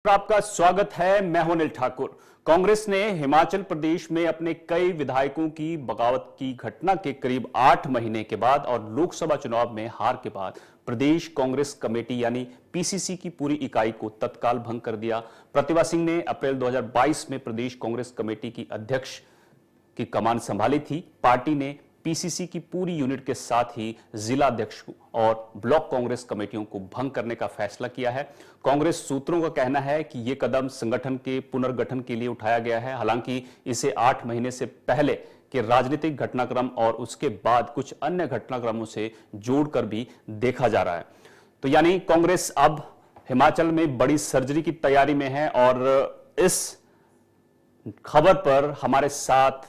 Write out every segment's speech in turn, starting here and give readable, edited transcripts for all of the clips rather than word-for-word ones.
आपका स्वागत है। मैं हूं अनिल ठाकुर। कांग्रेस ने हिमाचल प्रदेश में अपने कई विधायकों की बगावत की घटना के करीब 8 महीने के बाद और लोकसभा चुनाव में हार के बाद प्रदेश कांग्रेस कमेटी यानी पीसीसी की पूरी इकाई को तत्काल भंग कर दिया। प्रतिभा सिंह ने अप्रैल 2022 में प्रदेश कांग्रेस कमेटी की अध्यक्ष की कमान संभाली थी। पार्टी ने पीसीसी की पूरी यूनिट के साथ ही जिला अध्यक्ष और ब्लॉक कांग्रेस कमेटियों को भंग करने का फैसला किया है। कांग्रेस सूत्रों का कहना है कि यह कदम संगठन के पुनर्गठन के लिए उठाया गया है। हालांकि इसे 8 महीने से पहले के राजनीतिक घटनाक्रम और उसके बाद कुछ अन्य घटनाक्रमों से जोड़कर भी देखा जा रहा है। तो यानी कांग्रेस अब हिमाचल में बड़ी सर्जरी की तैयारी में है और इस खबर पर हमारे साथ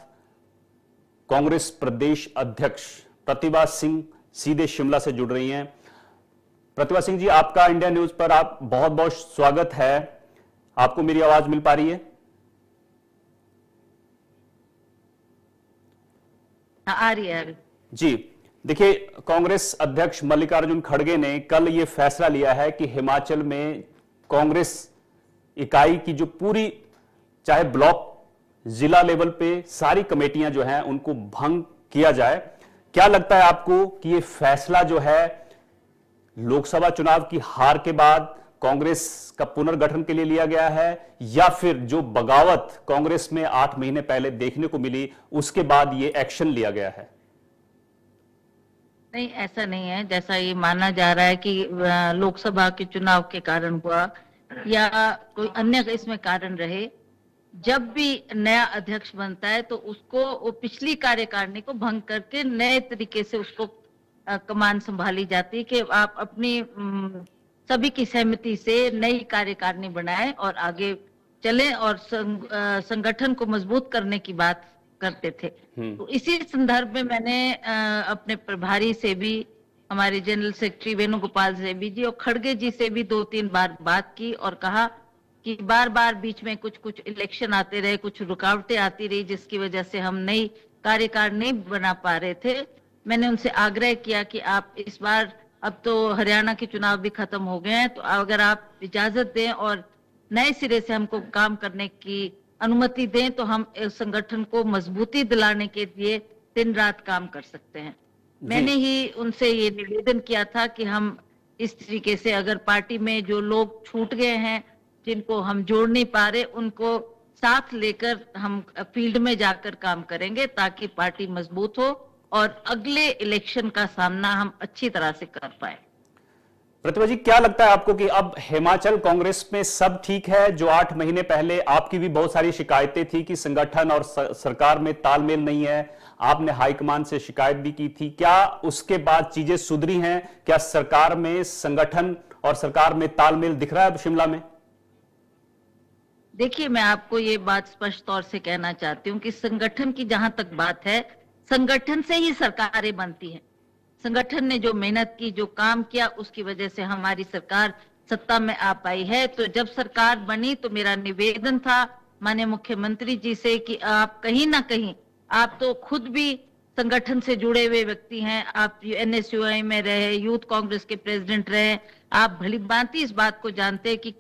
कांग्रेस प्रदेश अध्यक्ष प्रतिभा सिंह सीधे शिमला से जुड़ रही हैं। प्रतिभा सिंह जी, आपका इंडिया न्यूज पर आप बहुत बहुत स्वागत है। आपको मेरी आवाज मिल पा रही है? आ रही है जी। देखिए, कांग्रेस अध्यक्ष मल्लिकार्जुन खड़गे ने कल यह फैसला लिया है कि हिमाचल में कांग्रेस इकाई की जो पूरी चाहे ब्लॉक जिला लेवल पे सारी कमेटियां जो हैं उनको भंग किया जाए। क्या लगता है आपको कि ये फैसला जो है लोकसभा चुनाव की हार के बाद कांग्रेस का पुनर्गठन के लिए लिया गया है या फिर जो बगावत कांग्रेस में 8 महीने पहले देखने को मिली उसके बाद ये एक्शन लिया गया है? नहीं, ऐसा नहीं है जैसा ये माना जा रहा है कि लोकसभा के चुनाव के कारण हुआ या कोई अन्य इसमें कारण रहे। जब भी नया अध्यक्ष बनता है तो उसको वो पिछली कार्यकारिणी को भंग करके नए तरीके से उसको कमान संभाली जाती है कि आप अपनी सभी की सहमति से नई कार्यकारिणी बनाएं और आगे चलें और संगठन को मजबूत करने की बात करते थे। तो इसी संदर्भ में मैंने अपने प्रभारी से भी, हमारे जनरल सेक्रेटरी वेणुगोपाल से भी जी और खड़गे जी से भी 2-3 बार बात की और कहा कि बार बार बीच में कुछ इलेक्शन आते रहे, कुछ रुकावटें आती रही जिसकी वजह से हम नई कार्यकारिणी नहीं बना पा रहे थे। मैंने उनसे आग्रह किया कि आप इस बार, अब तो हरियाणा के चुनाव भी खत्म हो गए हैं, तो अगर आप इजाजत दें और नए सिरे से हमको काम करने की अनुमति दें तो हम संगठन को मजबूती दिलाने के लिए दिन रात काम कर सकते हैं। मैंने ही उनसे ये निवेदन किया था कि हम इस तरीके से अगर पार्टी में जो लोग छूट गए हैं, जिनको हम जोड़ नहीं पा रहे, उनको साथ लेकर हम फील्ड में जाकर काम करेंगे ताकि पार्टी मजबूत हो और अगले इलेक्शन का सामना हम अच्छी तरह से कर पाए। प्रतिभा जी, क्या लगता है आपको कि अब हिमाचल कांग्रेस में सब ठीक है? जो 8 महीने पहले आपकी भी बहुत सारी शिकायतें थी कि संगठन और सरकार में तालमेल नहीं है, आपने हाईकमान से शिकायत भी की थी, क्या उसके बाद चीजें सुधरी हैं? क्या सरकार में संगठन और सरकार में तालमेल दिख रहा है अब शिमला में? देखिए, मैं आपको ये बात स्पष्ट तौर से कहना चाहती हूँ कि संगठन की जहां तक बात है, संगठन से ही सरकारें बनती हैं। संगठन ने जो मेहनत की, जो काम किया, उसकी वजह से हमारी सरकार सत्ता में आ पाई है। तो जब सरकार बनी तो मेरा निवेदन था माननीय मुख्यमंत्री जी से कि आप कहीं ना कहीं, आप तो खुद भी संगठन से जुड़े हुए व्यक्ति हैं, आप एनएसयूआई में रहे, यूथ कांग्रेस के प्रेसिडेंट रहे, आप भली भांति इस बात को जानते हैं कि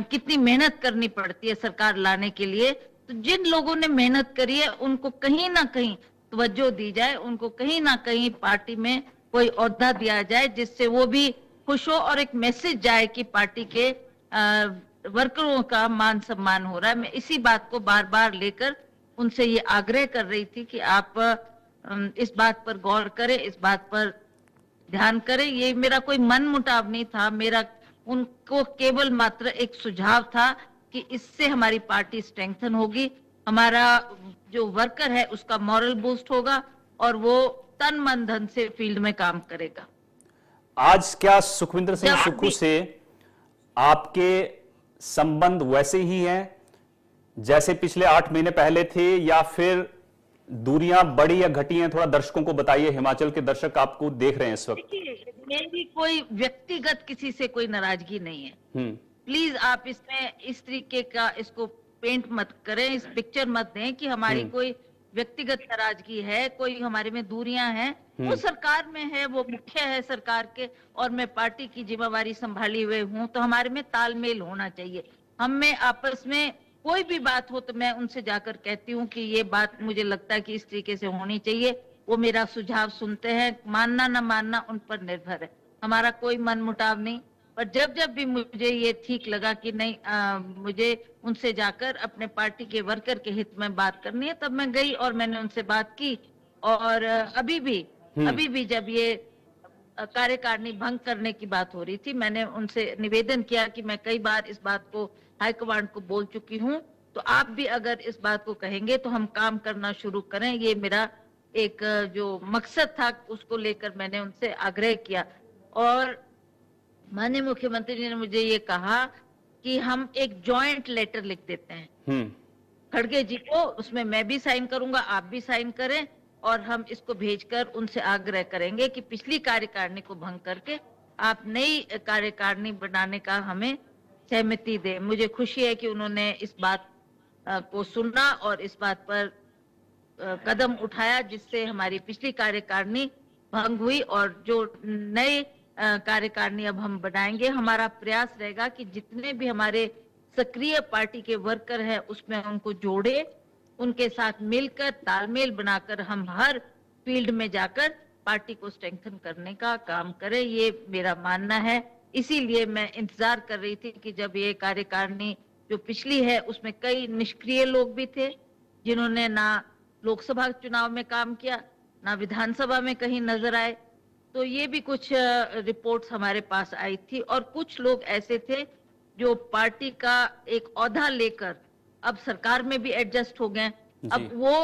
कितनी मेहनत करनी पड़ती है सरकार लाने के लिए। तो जिन लोगों ने मेहनत करी है उनको कहीं ना कहीं तवज्जो दी जाए, उनको कहीं ना कहीं पार्टी में कोई ओहदा दिया जाए जिससे वो भी खुश हो और एक मैसेज जाए कि पार्टी के वर्करों का मान सम्मान हो रहा है। मैं इसी बात को बार बार लेकर उनसे ये आग्रह कर रही थी कि आप इस बात पर गौर करें, इस बात पर ध्यान करें। ये मेरा कोई मन मुटाव नहीं था, मेरा उनको केवल मात्र एक सुझाव था कि इससे हमारी पार्टी स्ट्रेंथन होगी, हमारा जो वर्कर है उसका मॉरल बूस्ट होगा और वो तन मन धन से फील्ड में काम करेगा। आज क्या सुखविंदर सिंह सुक्खू से आपके संबंध वैसे ही हैं जैसे पिछले 8 महीने पहले थे या फिर दूरियां बढ़ी या घटी हैं? थोड़ा दर्शकों को बताइए, हिमाचल के दर्शक आपको देख रहे हैं इस वक्त। मेरी कोई व्यक्तिगत किसी से कोई नाराजगी नहीं है। प्लीज आप इसमें इस तरीके का इसको पेंट मत करें, इस पिक्चर मत दें कि हमारी कोई व्यक्तिगत नाराजगी है, कोई हमारे में दूरियां हैं, वो सरकार में है, वो मुख्य है सरकार के, और मैं पार्टी की जिम्मेवारी संभाली हुए हूँ, तो हमारे में तालमेल होना चाहिए। हम में आपस में कोई भी बात हो तो मैं उनसे जाकर कहती हूँ कि ये बात मुझे लगता है कि इस तरीके से होनी चाहिए। वो मेरा सुझाव सुनते हैं, मानना न मानना उन पर निर्भर है, हमारा कोई मनमुटाव नहीं। पर जब जब भी मुझे ये ठीक लगा कि नहीं, मुझे उनसे जाकर अपने पार्टी के वर्कर के हित में बात करनी है, तब मैं गई और मैंने उनसे बात की। और अभी भी जब ये कार्यकारिणी भंग करने की बात हो रही थी, मैंने उनसे निवेदन किया कि मैं कई बार इस बात को हाईकमांड को बोल चुकी हूँ, तो आप भी अगर इस बात को कहेंगे तो हम काम करना शुरू करें। ये मेरा एक जो मकसद था, उसको लेकर मैंने उनसे आग्रह किया। और माननीय मुख्यमंत्री जी ने मुझे ये कहा कि हम एक जॉइंट लेटर लिख देते हैं खड़गे जी को, उसमें मैं भी साइन करूंगा, आप भी साइन करें, और हम इसको भेजकर उनसे आग्रह करेंगे कि पिछली कार्यकारिणी को भंग करके आप नई कार्यकारिणी बनाने का हमें सहमति दें। मुझे खुशी है कि उन्होंने इस बात को सुना और इस बात पर कदम उठाया, जिससे हमारी पिछली कार्यकारिणी भंग हुई। और जो नए कार्यकारिणी अब हम बनाएंगे, हमारा प्रयास रहेगा कि जितने भी हमारे सक्रिय पार्टी के वर्कर हैं उसमें उनको जोड़े, उनके साथ मिलकर तालमेल बनाकर हम हर फील्ड में जाकर पार्टी को स्ट्रेंथन करने का काम करें, ये मेरा मानना है। इसीलिए मैं इंतजार कर रही थी कि जब ये कार्यकारिणी जो पिछली है उसमें कई निष्क्रिय लोग भी थे, जिन्होंने ना लोकसभा चुनाव में काम किया, ना विधानसभा में कहीं नजर आए, तो ये भी कुछ रिपोर्ट्स हमारे पास आई थी। और कुछ लोग ऐसे थे जो पार्टी का एक ओहदा लेकर अब सरकार में भी एडजस्ट हो गए। अब वो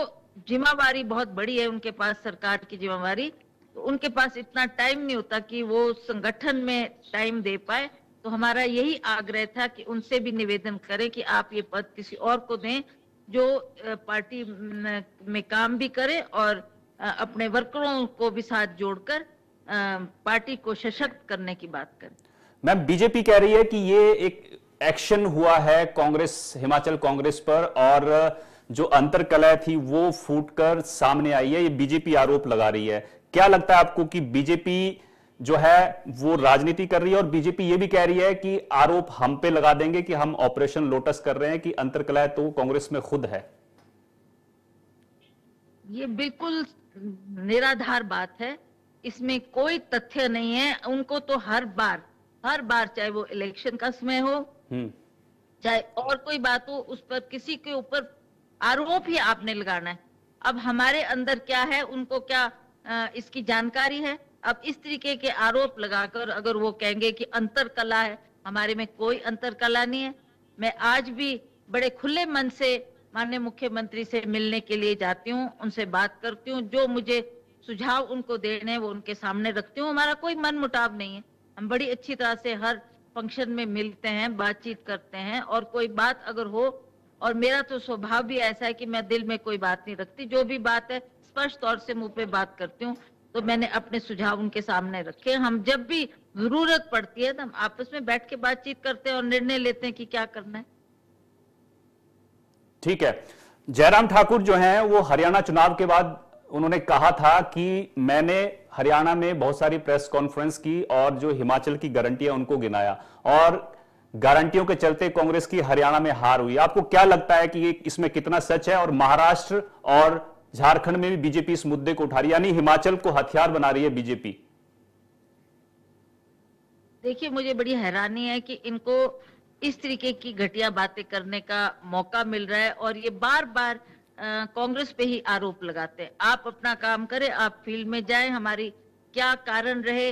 जिम्मेवारी बहुत बड़ी है उनके पास, सरकार की जिम्मेवारी, तो उनके पास इतना टाइम नहीं होता कि वो संगठन में टाइम दे पाए। तो हमारा यही आग्रह था कि उनसे भी निवेदन करें कि आप ये पद किसी और को दें जो पार्टी में काम भी करे और अपने वर्करों को भी साथ जोड़कर पार्टी को सशक्त करने की बात करें। मैम, बीजेपी कह रही है कि ये एक एक्शन हुआ है कांग्रेस, हिमाचल कांग्रेस पर, और जो अंतर्कलह थी वो फूटकर सामने आई है, ये बीजेपी आरोप लगा रही है। क्या लगता है आपको कि बीजेपी जो है वो राजनीति कर रही है, और बीजेपी ये भी कह रही है कि आरोप हम पे लगा देंगे कि हम ऑपरेशन लोटस कर रहे हैं, कि अंतर्कलह तो कांग्रेस में खुद है? ये बिल्कुल निराधार बात है, इसमें कोई तथ्य नहीं है। उनको तो हर बार चाहे वो इलेक्शन का समय हो, चाहे और कोई बात हो, उस पर किसी के ऊपर आरोप ही आपने लगाना है। अब हमारे अंदर क्या है, उनको क्या इसकी जानकारी है? अब इस तरीके के आरोप लगाकर अगर वो कहेंगे कि अंतरकला है, हमारे में कोई अंतरकला नहीं है। मैं आज भी बड़े खुले मन से माननीय मुख्यमंत्री से मिलने के लिए जाती हूँ, उनसे बात करती हूँ, जो मुझे सुझाव उनको देने वो उनके सामने रखती हूँ। हमारा कोई मन मुटाव नहीं है, हम बड़ी अच्छी तरह से हर फंक्शन में मिलते हैं, बातचीत करते हैं, और कोई बात अगर हो, और मेरा तो स्वभाव भी ऐसा है कि मैं दिल में कोई बात नहीं रखती, जो भी बात है स्पष्ट तौर से मुंह पे बात करती हूँ। तो मैंने अपने सुझाव उनके सामने रखे। हम जब भी जरूरत पड़ती है तो हम आपस में बैठ के बातचीत करते हैं और निर्णय लेते हैं कि क्या करना है। ठीक है। जयराम ठाकुर जो हैं वो हरियाणा चुनाव के बाद उन्होंने कहा था कि मैंने हरियाणा में बहुत सारी प्रेस कॉन्फ्रेंस की और जो हिमाचल की गारंटियां उनको गिनाया, और गारंटियों के चलते कांग्रेस की हरियाणा में हार हुई। आपको क्या लगता है कि ये इसमें कितना सच है, और महाराष्ट्र और झारखंड में भी बीजेपी इस मुद्दे को उठा रही है, यानी हिमाचल को हथियार बना रही है बीजेपी? देखिए, मुझे बड़ी हैरानी है कि इनको इस तरीके की घटिया बातें करने का मौका मिल रहा है, और ये बार बार कांग्रेस पे ही आरोप लगाते हैं। आप अपना काम करें, आप फील्ड में जाएं, हमारी क्या कारण रहे,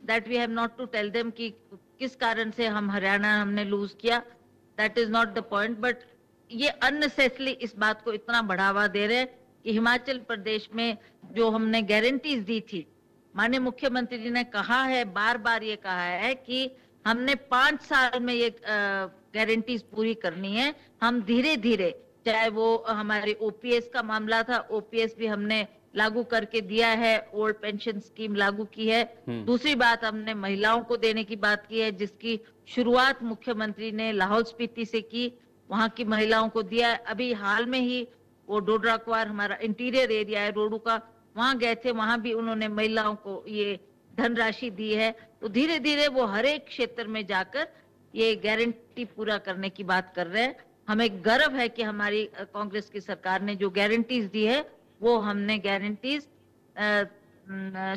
that we have not to tell them कि किस कारण से हम हरियाणा हमने लूज किया, that is not the point. But ये अननेसेसरली इस बात को इतना बढ़ावा दे रहे हैं कि हिमाचल प्रदेश में जो हमने गारंटीज दी थी, माननीय मुख्यमंत्री जी ने कहा है, बार बार ये कहा है कि हमने 5 साल में ये गारंटीज पूरी करनी है। हम धीरे धीरे, चाहे वो हमारे ओपीएस का मामला था, ओपीएस भी हमने लागू करके दिया है, ओल्ड पेंशन स्कीम लागू की है। दूसरी बात, हमने महिलाओं को देने की बात की है, जिसकी शुरुआत मुख्यमंत्री ने लाहौल स्पीति से की, वहां की महिलाओं को दिया है। अभी हाल में ही वो डोडरा क्वार हमारा इंटीरियर एरिया है रोडू का, वहां गए थे, वहां भी उन्होंने महिलाओं को ये धनराशि दी है। तो धीरे धीरे वो हर एक क्षेत्र में जाकर ये गारंटी पूरा करने की बात कर रहे हैं। हमें गर्व है कि हमारी कांग्रेस की सरकार ने जो गारंटीज दी है वो हमने गारंटीज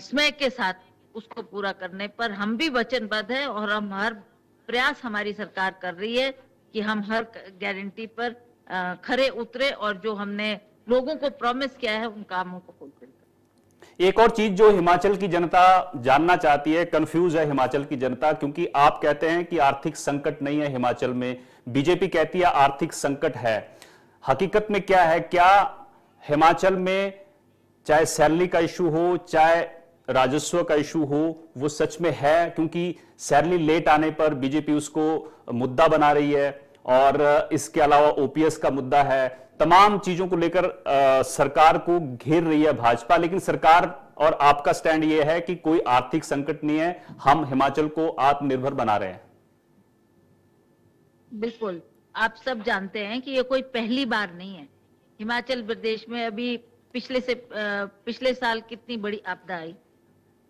समय के साथ उसको पूरा करने पर हम भी वचनबद्ध है, और हम हर प्रयास हमारी सरकार कर रही है कि हम हर गारंटी पर खरे उतरे और जो हमने लोगों को प्रॉमिस किया है उन कामों को फुलफिल करें। एक और चीज जो हिमाचल की जनता जानना चाहती है, कंफ्यूज है हिमाचल की जनता, क्योंकि आप कहते हैं कि आर्थिक संकट नहीं है हिमाचल में, बीजेपी कहती है आर्थिक संकट है। हकीकत में क्या है? क्या हिमाचल में चाहे सैलरी का इशू हो, चाहे राजस्व का इशू हो, वो सच में है? क्योंकि सैलरी लेट आने पर बीजेपी उसको मुद्दा बना रही है, और इसके अलावा ओपीएस का मुद्दा है, तमाम चीजों को लेकर सरकार को घेर रही है भाजपा। लेकिन सरकार और आपका स्टैंड यह है कि कोई आर्थिक संकट नहीं है, हम हिमाचल को आत्मनिर्भर बना रहे हैं। बिल्कुल, आप सब जानते हैं कि ये कोई पहली बार नहीं है। हिमाचल प्रदेश में अभी पिछले साल कितनी बड़ी आपदा आई,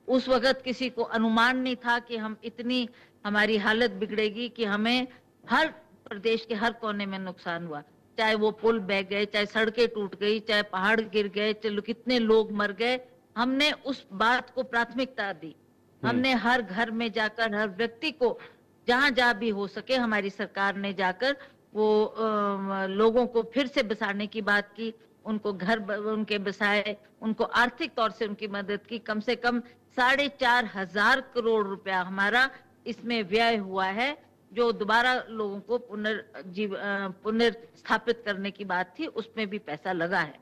उस वक्त किसी को अनुमान नहीं था कि हम इतनी हमारी हालत बिगड़ेगी कि हमें हर प्रदेश के हर कोने में नुकसान हुआ, चाहे वो पुल बह गए, चाहे सड़कें टूट गई, चाहे पहाड़ गिर गए, चलो कितने लोग मर गए। हमने उस बात को प्राथमिकता दी, हमने हर घर में जाकर हर व्यक्ति को जहां जहां भी हो सके हमारी सरकार ने जाकर वो लोगों को फिर से बसाने की बात की, उनको घर उनके बसाए, उनको आर्थिक तौर से उनकी मदद की। कम से कम 4,500 करोड़ रुपया हमारा इसमें व्यय हुआ है, जो दोबारा लोगों को पुनर्स्थापित करने की बात थी, उसमें भी पैसा लगा है।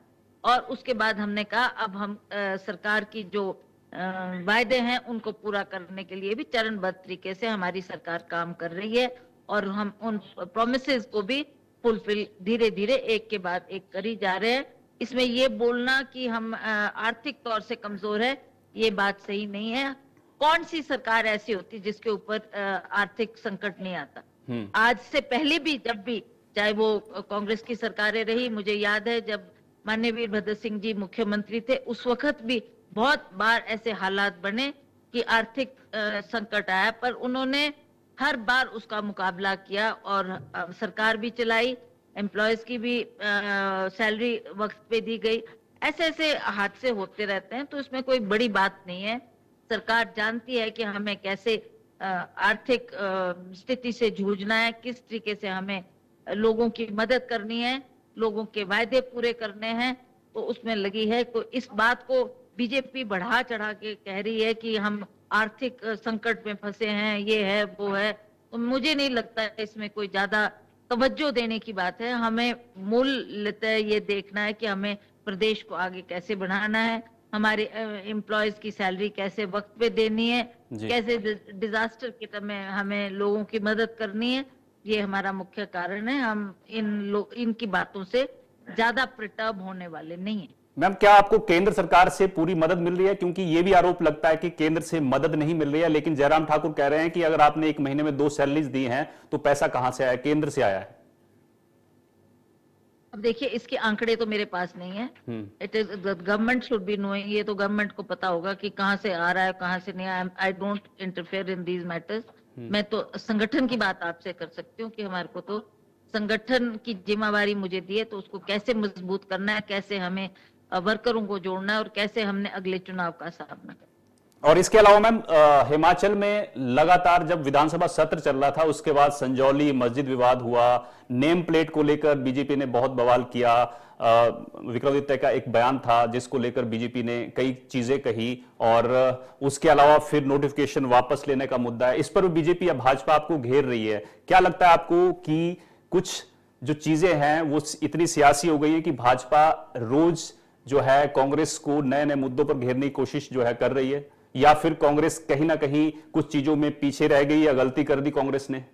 और उसके बाद हमने कहा अब हम सरकार की जो वायदे हैं उनको पूरा करने के लिए भी चरणबद्ध तरीके से हमारी सरकार काम कर रही है, और हम उन प्रोमिसेस को भी फुलफिल धीरे धीरे एक के बाद एक करी जा रहे हैं। इसमें ये बोलना कि हम आर्थिक तौर से कमजोर है, ये बात सही नहीं है। कौन सी सरकार ऐसी होती जिसके ऊपर आर्थिक संकट नहीं आता? आज से पहले भी जब भी चाहे वो कांग्रेस की सरकारें रही, मुझे याद है जब माननीय वीरभद्र सिंह जी मुख्यमंत्री थे, उस वक्त भी बहुत बार ऐसे हालात बने कि आर्थिक संकट आया, पर उन्होंने हर बार उसका मुकाबला किया और सरकार भी चलाई, एम्प्लॉयज की भी सैलरी वक्त पे दी गई। ऐसे ऐसे हादसे होते रहते हैं, तो इसमें कोई बड़ी बात नहीं है। सरकार जानती है कि हमें कैसे आर्थिक स्थिति से जूझना है, किस तरीके से हमें लोगों की मदद करनी है, लोगों के वायदे पूरे करने हैं, तो उसमें लगी है। तो इस बात को बीजेपी बढ़ा चढ़ा के कह रही है कि हम आर्थिक संकट में फंसे हैं, ये है वो है, तो मुझे नहीं लगता है इसमें कोई ज्यादा तवज्जो देने की बात है। हमें मूलतः ये देखना है कि हमें प्रदेश को आगे कैसे बढ़ाना है, हमारे एम्प्लॉयज की सैलरी कैसे वक्त पे देनी है, कैसे डिजास्टर के समय हमें लोगों की मदद करनी है, ये हमारा मुख्य कारण है। हम इनकी बातों से ज्यादा प्रटर्ब होने वाले नहीं है। मैम, क्या आपको केंद्र सरकार से पूरी मदद मिल रही है? क्योंकि ये भी आरोप लगता है कि केंद्र से मदद नहीं मिल रही है, लेकिन जयराम ठाकुर कह रहे हैं कि अगर आपने एक महीने में 2 सैलरीज दी हैं तो पैसा कहां से आया? केंद्र से आया है। अब देखिए, इसके आंकड़े तो मेरे पास नहीं है, it is government should be knowing, ये तो गवर्नमेंट को पता होगा कि कहां से आ रहा है कहां से नहीं आया। I don't interfere in these matters. मैं तो संगठन की बात आपसे कर सकती हूँ कि हमारे को तो संगठन की जिम्मेवारी मुझे दी है, तो उसको कैसे मजबूत करना है, कैसे हमें वर्करों को जोड़ना है और कैसे हमने अगले चुनाव का सामना करना। और इसके अलावा मैम, हिमाचल में लगातार जब विधानसभा सत्र चल रहा था उसके बाद संजौली मस्जिद विवाद हुआ, नेम प्लेट को लेकर बीजेपी ने बहुत बवाल किया। विक्रमादित्य का एक बयान था जिसको लेकर बीजेपी ने कई चीजें कही, और उसके अलावा फिर नोटिफिकेशन वापस लेने का मुद्दा है, इस पर बीजेपी या भाजपा आपको घेर रही है। क्या लगता है आपको कि कुछ जो चीजें हैं वो इतनी सियासी हो गई है कि भाजपा रोज जो है कांग्रेस को नए नए मुद्दों पर घेरने की कोशिश जो है कर रही है, या फिर कांग्रेस कहीं ना कहीं कुछ चीजों में पीछे रह गई या गलती कर दी कांग्रेस ने?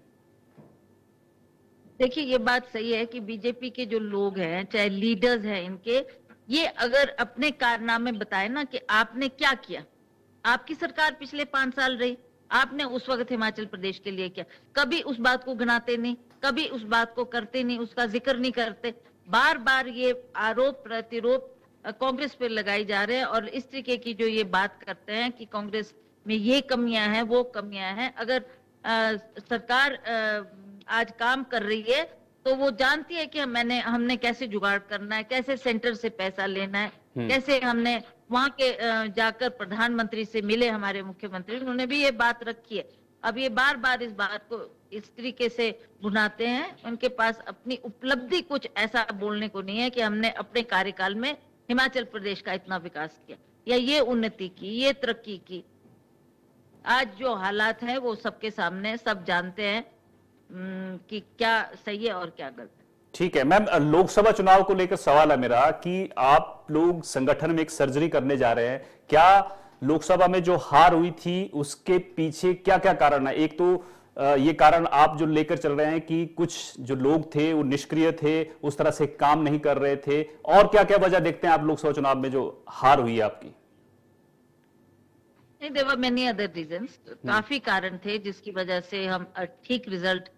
देखिए, ये बात सही है कि बीजेपी के जो लोग हैं, चाहे लीडर्स हैं इनके, ये अगर अपने कारनामे बताए ना कि आपने क्या किया, आपकी सरकार पिछले 5 साल रही, आपने उस वक्त हिमाचल प्रदेश के लिए किया, कभी उस बात को गिनाते नहीं, कभी उस बात को करते नहीं, उसका जिक्र नहीं करते। बार बार ये आरोप प्रत्यारोप कांग्रेस पे लगाई जा रहे हैं, और इस तरीके की जो ये बात करते हैं कि कांग्रेस में ये कमियां हैं वो कमियां हैं। अगर सरकार आज काम कर रही है तो वो जानती है कि हमने कैसे जुगाड़ करना है, कैसे सेंटर से पैसा लेना है, कैसे हमने वहां के जाकर प्रधानमंत्री से मिले, हमारे मुख्यमंत्री उन्होंने भी ये बात रखी है। अब ये बार बार इस बात को इस तरीके से भुनाते हैं, उनके पास अपनी उपलब्धि कुछ ऐसा बोलने को नहीं है कि हमने अपने कार्यकाल में हिमाचल प्रदेश का इतना विकास किया या ये उन्नति की, ये तरक्की की। आज जो हालात है वो सबके सामने, सब जानते हैं कि क्या सही है और क्या गलत है। ठीक है मैम, लोकसभा चुनाव को लेकर सवाल है मेरा कि आप लोग संगठन में एक सर्जरी करने जा रहे हैं, क्या लोकसभा में जो हार हुई थी उसके पीछे क्या क्या कारण है? एक तो ये कारण आप जो लेकर चल रहे हैं कि कुछ जो लोग थे वो निष्क्रिय थे, उस तरह से काम नहीं कर रहे थे, और क्या क्या वजह देखते हैं आप लोकसभा चुनाव में जो हार हुई है आपकी? नहीं, there were many other reasons, काफी कारण थे जिसकी वजह से हम ठीक रिजल्ट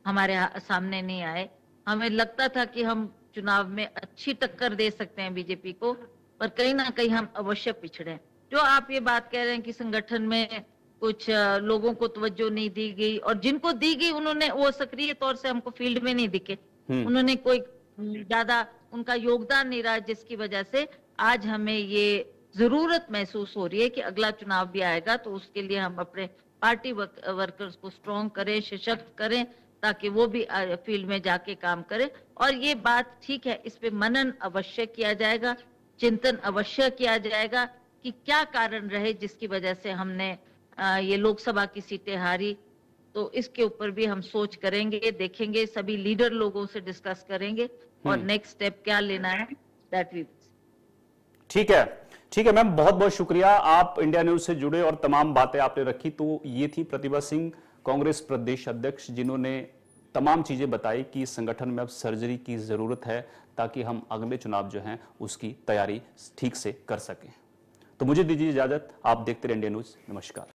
हमारे सामने नहीं आए। हमें लगता था कि हम चुनाव में अच्छी टक्कर दे सकते हैं बीजेपी को, पर कहीं ना कहीं हम अवश्य पिछड़े। जो आप ये बात कह रहे हैं कि संगठन में कुछ लोगों को तवज्जो नहीं दी गई, और जिनको दी गई उन्होंने वो सक्रिय तौर से हमको फील्ड में नहीं दिखे, उन्होंने कोई ज्यादा उनका योगदान नहीं रहा, जिसकी वजह से आज हमें ये जरूरत महसूस हो रही है कि अगला चुनाव भी आएगा तो उसके लिए हम अपने पार्टी वर्कर्स को स्ट्रॉन्ग करें, सशक्त करें, ताकि वो भी फील्ड में जाके काम करें। और ये बात ठीक है, इस पे मनन अवश्य किया जाएगा, चिंतन अवश्य किया जाएगा कि क्या कारण रहे जिसकी वजह से हमने ये लोकसभा की सीटें हारी। तो इसके ऊपर भी हम सोच करेंगे, देखेंगे, सभी लीडर लोगों से डिस्कस करेंगे और नेक्स्ट स्टेप क्या लेना है दैट वी। ठीक है, ठीक है मैम, बहुत बहुत शुक्रिया, आप इंडिया न्यूज से जुड़े और तमाम बातें आपने रखी। तो ये थी प्रतिभा सिंह, कांग्रेस प्रदेश अध्यक्ष, जिन्होंने तमाम चीजें बताई कि संगठन में अब सर्जरी की जरूरत है ताकि हम अगले चुनाव जो हैं उसकी तैयारी ठीक से कर सकें। तो मुझे दीजिए इजाजत, आप देखते रहिए इंडिया न्यूज। नमस्कार।